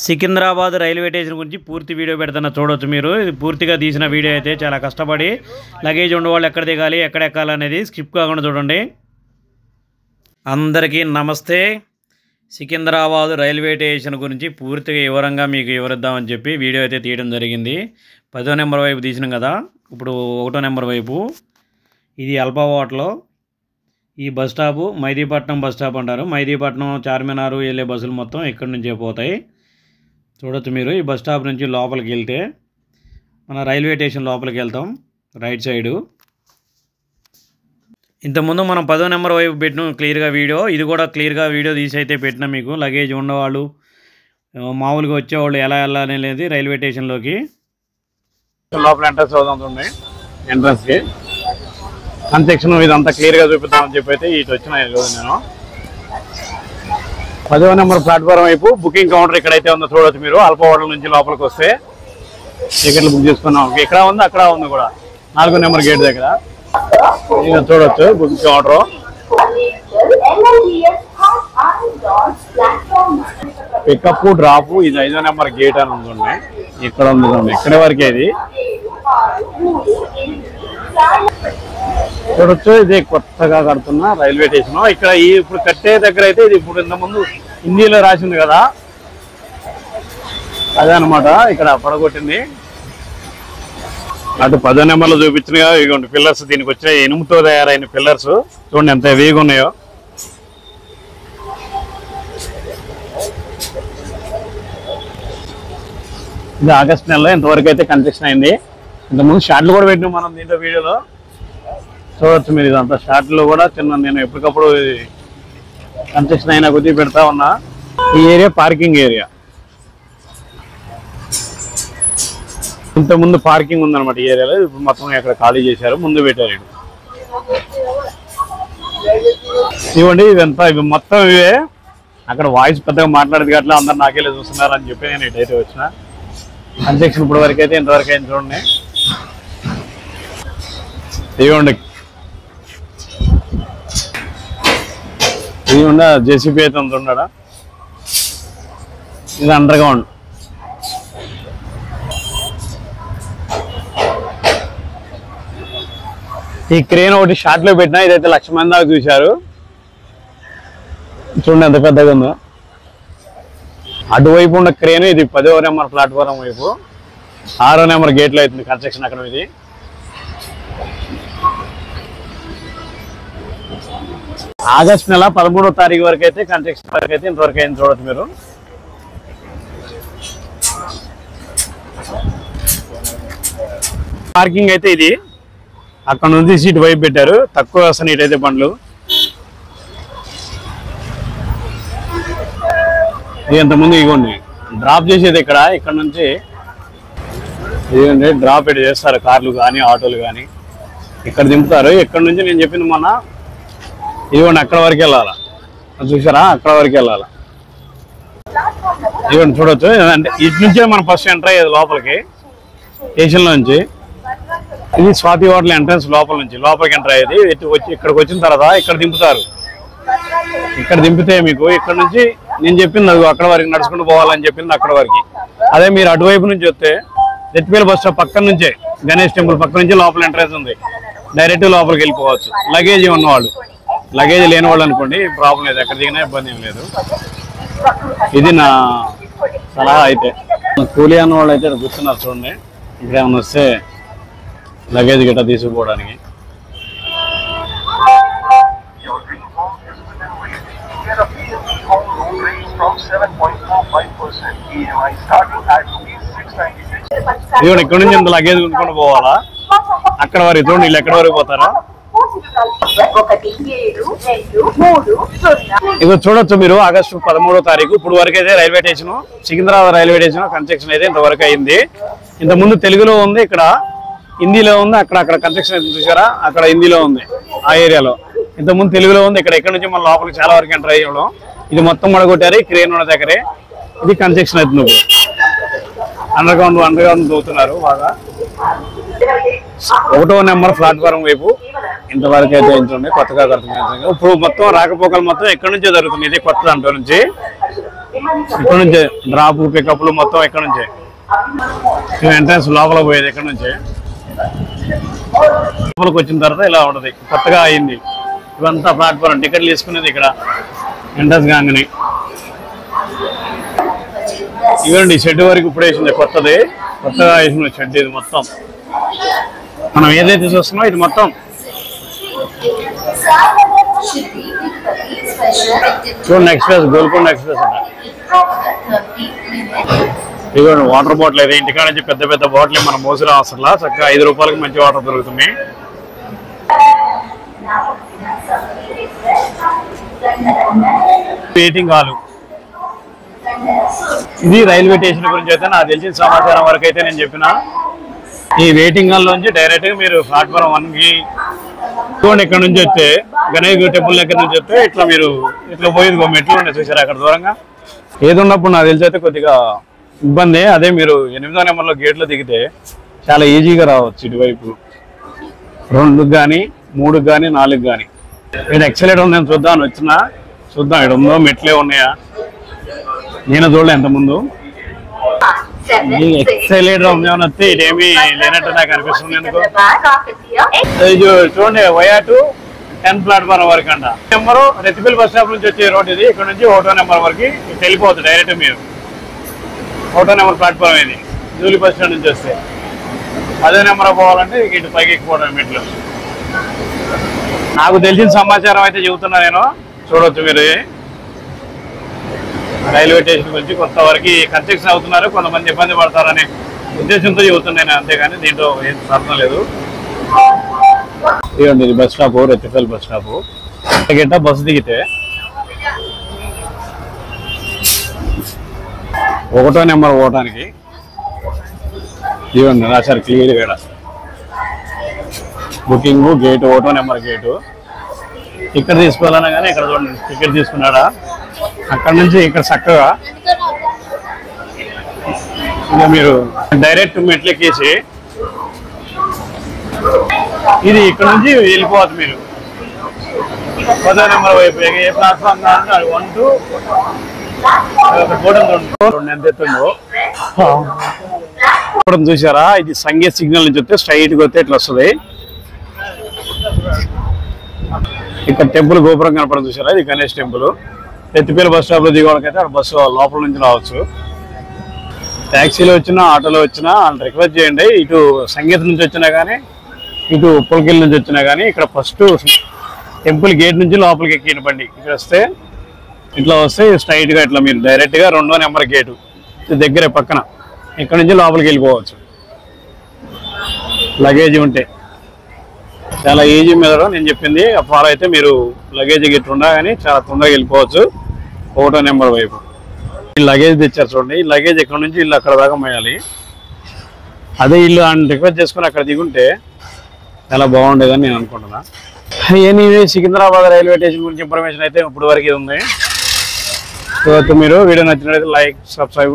Secunderabad railway station గురించి పూర్తి video పెడుతున్నా చూడొచ్చు మీరు. ఇది పూర్తిగా తీసిన వీడియో అయితే చాలా కష్టపడి లగేజ్ ఉండేవాళ్ళు ఎక్కడ దిగాలి ఎక్కడ ఎక్కాలనేది స్కిప్ కాకుండా చూడండి. అందరికీ నమస్తే. సికింద్రాబాద్ రైల్వే స్టేషన్ గురించి పూర్తిగా వివరంగా మీకు వివరిద్దామని చెప్పి వీడియో అయితే తీయడం జరిగింది. 10వ నెంబర్ వైపు తీసినాం కదా, ఇప్పుడు 1వ నెంబర్ వైపు. ఇది అల్పావాట్లో ఈ bus stop Mehdipatnam bus stop అంటారు. మైదీపట్నం చార్మినారు వెళ్ళే బస్సులు మొత్తం ఇక్కడి నుంచే పోతాయి. చూడొచ్చు మీరు. ఈ బస్ స్టాప్ నుంచి లోపలికి వెళ్తే మన రైల్వే స్టేషన్ లోపలికి వెళ్తాం రైట్ సైడు. ఇంతకుముందు మనం 10వ నెంబర్ వైపు పెట్టినాం క్లియర్గా వీడియో. ఇది కూడా క్లియర్గా వీడియో తీసి అయితే పెట్టినా మీకు. లగేజ్ ఉన్నవాళ్ళు మామూలుగా వచ్చేవాళ్ళు ఎలా వెళ్ళాలనేది రైల్వే స్టేషన్లోకి. లోపల ఎంట్రన్స్ అవుతుంది. ఎంట్రన్స్కి కన్స్ట్రక్షన్ ఇదంతా క్లియర్గా చూపిద్దామని చెప్పి అయితే ఇటు వచ్చిన నేను 10వ నెంబర్ ప్లాట్ఫారం వైపు బుకింగ్ కౌంటర్ ఇక్కడైతే ఉందో చూడవచ్చు మీరు. అల్పవాడల నుంచి లోపలికి వస్తే టికెట్లు బుక్ చేసుకున్నాం. ఇక్కడ ఉంది, అక్కడ ఉంది కూడా. 4వ నెంబర్ గేట్ దగ్గర ఇక చూడొచ్చు బుకింగ్ కౌంటర్. పికప్ డ్రాప్ ఇది 5వ నెంబర్ గేట్ అని ఉంది. ఇక్కడ ఉంది, ఇక్కడి వరకే ఇది చూడొచ్చు. ఇది కొత్తగా కడుతున్న రైల్వే స్టేషన్. ఇక్కడ ఇప్పుడు కట్టే దగ్గర అయితే ఇది ఇప్పుడు ఇంతకుముందు హిందీలో రాసింది కదా, అదే అనమాట ఇక్కడ పడగొట్టింది. అటు 10వ నెంబర్లో చూపించినగా ఇదిగోండి పిల్లర్స్. దీనికి వచ్చే ఇనుముతో తయారైన పిల్లర్స్ చూడండి ఎంత హెవీగా ఉన్నాయో. ఇది ఆగస్టు నెలలో ఇంతవరకు అయితే కన్స్ట్రక్షన్ అయింది. ఇంతకుముందు షార్ట్లు కూడా పెట్టినాం మనం దీంట్లో వీడియోలో చూడవచ్చు మీరు. ఇదంతా షార్ట్లో కూడా చిన్న నేను ఎప్పటికప్పుడు కన్స్ట్రక్షన్ అయినా కొద్దిగా పెడతా ఉన్నా. ఈ ఏరియా పార్కింగ్ ఏరియా. ఇంతకుముందు పార్కింగ్ ఉందన్నమాట ఈ ఏరియాలో. ఇప్పుడు మొత్తం ఇక్కడ ఖాళీ చేశారు, ముందు పెట్టారు. ఇవ్వండి ఇదంతా ఇవి మొత్తం ఇవే. అక్కడ వాయిస్ పెద్దగా మాట్లాడేది అట్లా అందరు నాకెళ్ళి చూస్తున్నారు అని చెప్పి నేను ఇటైతే వచ్చిన. కన్స్ట్రక్షన్ ఇప్పుడు వరకు అయితే ఇంతవరకు అయింది చూడండి. ఇవ్వండి ఇవ్వండి జేసీబీ అయితే ఉంటున్నాడా. ఇది అండర్ గ్రౌండ్. ఈ క్రేన్ ఒకటి షార్ట్లో పెట్టినా ఇదైతే 1,00,000 మంది దాకా చూశారు. చూడండి ఎంత పెద్దగా ఉందో. అటువైపు ఉన్న క్రేన్ ఇది 10వ నెంబర్ ప్లాట్ఫారం వైపు. 6వ నెంబర్ గేట్లో అవుతుంది కన్స్ట్రక్షన్ అక్కడ. ఇది ఆగస్టు నెల 13వ తారీఖు వరకు అయితే కన్స్ట్రక్షన్ వరకు అయితే ఇంతవరకు అయింది చూడొచ్చు మీరు. పార్కింగ్ అయితే ఇది అక్కడ నుంచి సీట్ వైపు పెట్టారు. తక్కువ వస్తాయి ఇటైతే బండ్లు. ఇంతకుముందు ఇవ్వండి డ్రాప్ చేసేది ఇక్కడ నుంచి ఇదిగోండి డ్రాప్ ఇటు చేస్తారు. కార్లు కానీ ఆటోలు కానీ ఇక్కడ దింపుతారు. ఇక్కడ నుంచి నేను చెప్పింది మొన్న ఇదిగోండి అక్కడ వరకు వెళ్ళాలా చూసారా, అక్కడ వరకు వెళ్ళాలా. ఇదిగోండి చూడొచ్చు. అంటే ఇటు నుంచే మనం ఫస్ట్ ఎంటర్ అయ్యేది లోపలికి స్టేషన్లో నుంచి. ఇది స్వాతి హోటల్ ఎంట్రన్స్ లోపల నుంచి లోపలికి ఎంటర్ అయ్యేది. వచ్చి ఇక్కడికి వచ్చిన తర్వాత ఇక్కడ దింపుతారు. ఇక్కడ దింపితే మీకు ఇక్కడ నుంచి నేను చెప్పింది అది అక్కడ వరకు నడుచుకుంటూ పోవాలని చెప్పింది అక్కడ వరకు. అదే మీరు అటువైపు నుంచి వస్తే రెత్తిపేల బస్ స్టాప్ పక్కన నుంచే గణేష్ టెంపుల్ పక్క నుంచి లోపల ఎంట్రన్స్ ఉంది. డైరెక్ట్ లోపలికి వెళ్ళిపోవచ్చు. లగేజ్ ఉన్నవాళ్ళు, లగేజ్ లేని వాళ్ళు అనుకోండి ప్రాబ్లం లేదు, ఎక్కడ దిగినా ఇబ్బంది ఏం లేదు. ఇది నా సలహా. అయితే కూలీ అన్న వాళ్ళు అయితే కూర్చున్నారు చూడండి. ఇక్కడ ఏమైనా వస్తే లగేజ్ గిట్ట తీసుకుపోవడానికి. ఇవ్వండి ఇక్కడ నుంచి ఇంత లగేజ్ ఉంచుకొని పోవాలా అక్కడ వరకు. చూడండి వీళ్ళు ఎక్కడ వరకు పోతారా. ఇక చూడొచ్చు మీరు. ఆగస్టు 13వ తారీఖు ఇప్పుడు వరకు అయితే railway station Secunderabad railway station construction అయితే ఇంతవరకు అయింది. ఇంతకుముందు తెలుగులో ఉంది, ఇక్కడ హిందీలో ఉంది. అక్కడ కన్స్ట్రక్షన్ అయితే చూసారా, అక్కడ హిందీలో ఉంది ఆ ఏరియాలో. ఇంతకుముందు తెలుగులో ఉంది. ఇక్కడ నుంచి మన లోపలికి చాలా వరకు ఎంటర్ అయ్యడం. ఇది మొత్తం మడగొట్టారు క్రేన్ ఉన్న దగ్గరే. ఇది కన్స్ట్రక్షన్ అవుతుంది. అండర్ గ్రౌండ్ తవ్వుతున్నారు బాగా. 1వ నెంబర్ ప్లాట్ఫారం వైపు ఇంతవరకు అయితే కొత్తగా కడుతున్నారు. ఇప్పుడు మొత్తం రాకపోకలు మొత్తం ఎక్కడి నుంచో జరుగుతుంది. ఇది కొత్త దాంట్లో నుంచి ఇక్కడ నుంచే డ్రాప్ పికప్లు మొత్తం ఇక్కడ నుంచే. ఎంట్రన్స్ లోపల పోయేది ఇక్కడ నుంచే. లోపలికి వచ్చిన తర్వాత ఇలా ఉంటది, కొత్తగా అయింది ఇవంతా ప్లాట్ఫారం. టికెట్లు తీసుకునేది ఇక్కడ ఎంట్రన్స్ కాగానే. ఇవ్వండి షెడ్ వరకు ఇప్పుడు వేసింది, కొత్తగా వేసిన షెడ్. ఇది మొత్తం మనం ఏదైతే చూస్తున్నామో ఇది మొత్తం చూడండి. ఎక్స్ప్రెస్, గోల్కొండ ఎక్స్ప్రెస్ అంట. ఇదిగోండి వాటర్ బాటిల్. అయితే ఇంటికాడ నుంచి పెద్ద పెద్ద బాటిల్ మనం మోసరా అవసరంలా, చక్కగా 5 రూపాయలకి మంచి వాటర్ దొరుకుతుంది. Waiting hall. ఇది రైల్వే స్టేషన్ గురించి అయితే నాకు తెలిసిన సమాచారం వరకు అయితే నేను చెప్పిన. ఈ వెయిటింగ్ హాల్ నుంచి డైరెక్ట్ గా మీరు ప్లాట్ఫారం 1కి చూడండి. ఇక్కడ నుంచి వస్తే గణేష్ టెంపుల్ దగ్గర నుంచి వస్తే ఇట్లా మీరు ఇట్లా పోయేది మెట్లు ఉన్నాయి చూసారు అక్కడ దూరంగా. ఏది ఉన్నప్పుడు నాకు తెలిసి అయితే కొద్దిగా ఇబ్బంది. అదే మీరు 8వ నెంబర్లో గేట్లో దిగితే చాలా ఈజీగా రావచ్చు. ఇటువైపు 2కి కానీ 3కి కానీ 4కి కానీ. ఇక్కడ ఎక్సలేటర్ ఉందని చూద్దాం వచ్చినా. చూద్దాం ఇక్కడ ఉందో, మెట్లే ఉన్నాయా. నేను చూడలే ఎంత ముందు. ఎక్సలేటర్ ఉందేమని వస్తే ఇదేమీ లేనట్టు నాకు అనిపిస్తుంది. ఎందుకు చూడండి, వయా2 10 ప్లాట్ఫారం వరకు అంట. నెంబరు రెతిపల్లి బస్ స్టాప్ నుంచి వచ్చే రోడ్ ఇది. ఇక్కడ నుంచి 1వ నెంబర్ వరకు వెళ్ళిపోతుంది డైరెక్ట్. మీరు 1వ నెంబర్ ప్లాట్ఫారం ఇది జూలీ బస్ స్టాండ్ నుంచి వస్తే. 10వ నెంబర్ పోవాలంటే ఇటు పైకి ఎక్కిపోవడం మెట్లు. నాకు తెలిసిన సమాచారం అయితే చెబుతున్నా నేను. చూడవచ్చు మీరు రైల్వే స్టేషన్ గురించి. కొత్త వరకు కన్స్ట్రక్షన్ అవుతున్నారు, కొంతమంది ఇబ్బంది పడతారనే ఉద్దేశంతో చెబుతున్నాను అంతేగాని దీంట్లో ఏం అర్థం లేదు. ఇవ్వండి ఇది బస్ స్టాప్, రెతిపల్లి బస్ స్టాప్. గిట్ట బస్సు దిగితే 1వ నెంబర్ పోవటానికి ఇవ్వండి రాశారు క్లియర్ గా. బుకింగ్ గేటు 1వ నెంబర్ గేటు. ఇక్కడ తీసుకోవాలన్నా కానీ ఇక్కడ చూడండి టికెట్ తీసుకున్నాడా. అక్కడ నుంచి ఇక్కడ చక్కగా ఇంకా మీరు డైరెక్ట్ మెట్లు ఎక్కేసి ఇది ఇక్కడ నుంచి వెళ్ళిపోవచ్చు. మీరు 10వ నెంబర్ వైపు ఏ ప్లాట్ఫామ్ కావాలంటే అది 1 to ఎంత ఎత్తుందో చూసారా. ఇది సంగీత సిగ్నల్ నుంచి వస్తే స్ట్రైట్ గా వస్తే ఇట్లా వస్తుంది. ఇక్కడ టెంపుల్ గోపురం కనపడం చూసారా, ఇది గణేష్ టెంపుల్. రెతిపల్లి బస్ స్టాప్ లో దిగోళ్ళకైతే అక్కడ బస్సు లోపల నుంచి రావచ్చు. ట్యాక్సీలో వచ్చినా ఆటోలో వచ్చినా వాళ్ళు రిక్వెస్ట్ చేయండి. ఇటు సంగీత నుంచి వచ్చినా కానీ ఇటు ఉప్పలకెళ్ళి నుంచి వచ్చినా కానీ ఇక్కడ ఫస్ట్ టెంపుల్ గేట్ నుంచి లోపలికి ఎక్కిన బండి ఇక్కడ వస్తే ఇట్లా వస్తే స్ట్రైట్ గా ఇట్లా మీరు డైరెక్ట్ గా 2వ నెంబర్ గేటు దగ్గరే పక్కన. ఇక్కడ నుంచి లోపలికి వెళ్ళిపోవచ్చు. లగేజ్ ఉంటే చాలా ఈజీ మీద నేను చెప్పింది ఫాలో అయితే మీరు లగేజ్ గిట్ ఉన్నా కానీ చాలా తొందరగా వెళ్ళిపోవచ్చు 1వ నెంబర్ వైపు. ఈ లగేజ్ తెచ్చారు చూడండి. ఈ లగేజ్ ఇక్కడ నుంచి ఇల్లు అక్కడ దాకా మోయాలి. అదే ఇల్లు అని రిక్వెస్ట్ చేసుకుని అక్కడ దిగుంటే చాలా బాగుండేదని నేను అనుకుంటున్నా. ఎనీవే సికింద్రాబాద్ రైల్వే స్టేషన్ గురించి ఇన్ఫర్మేషన్ అయితే ఇప్పుడు వరకు ఉంది. సో మీరు వీడియో నచ్చినట్లయితే లైక్, సబ్స్క్రైబ్